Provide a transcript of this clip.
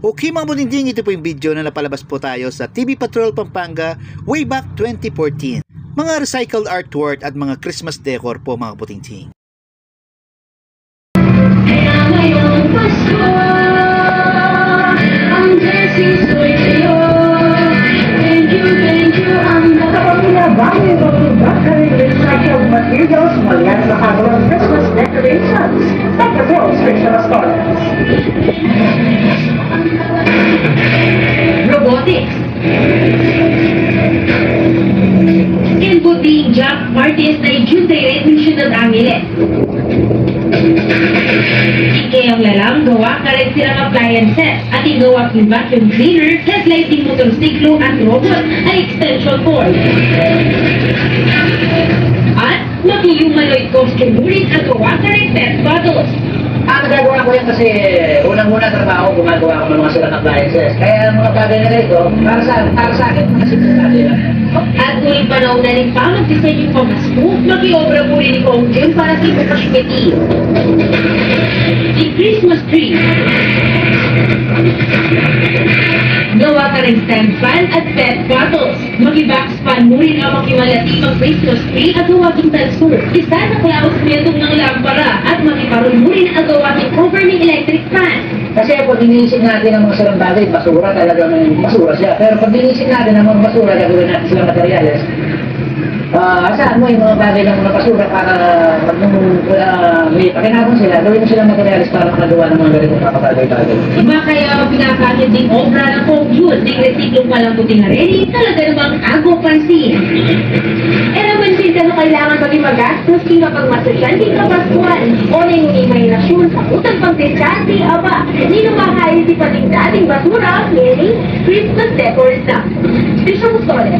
Okay mga budingding, ito po yung video na napalabas po tayo sa TV Patrol Pampanga way back 2014. Mga recycled artwork at mga Christmas decor po mga budingding. Kaya ngayong Pasko, ang blessings ko'y sa'yo. Thank you, ang Nakapagpinabahin ng Baccarin recycled materials mula sa kanilang Christmas decorations. Pagkabos Christmas colors. robotics. Inputting Jack Martis na i-juntate mission ng Angeles. Ikeyang lalang gawa ka rin silang appliances at igawa yung vacuum cleaner, headlighting motorsiklo at robot ay extension cord. At maki-humanoid costume rin at gawa ka rin pet bottles. Nagagawa ko yan kasi unang-una trabaho, gumagawa ko ng mga silang appliances. Kaya ang mga bagay na ito, para sa akin, mga simple lang. At ulit panahon na rin pa mag-design yung pamasko, maki-obra po rin ikaw dyan para sa ipapashmeti. The Christmas tree. Gawa ka rin stand fan at pet bottles. Maki-box fan mo rin ang makimalati mag-Christmas tree at gawaging talsur. Isa na klaos metong ng lampara at makiparol mo rin ang gawaging cover ng electric fan. Kasi pag iniisip natin ang mga silang bagay, basura talagang basura siya. Pero pag iniisip natin ang mga basura, gagawin natin silang materyales. Saan mo yung mga bagay ng mga basura para may pakinabang sila, gawin mo silang materialis para makagawa ng mga ganitong kakabagay-bagay. Iba kaya pinakakit din obra ng compute ng resiklong palang puting hareni, talaga namang agaw pansin. naman din na kailangan maging magastos di mapagmasosyal di kapaskuhan o nang may relasyon sa utang pagdesante, aba, hindi namakaya si pating dating basura, Merry Christmas decors na. Special story.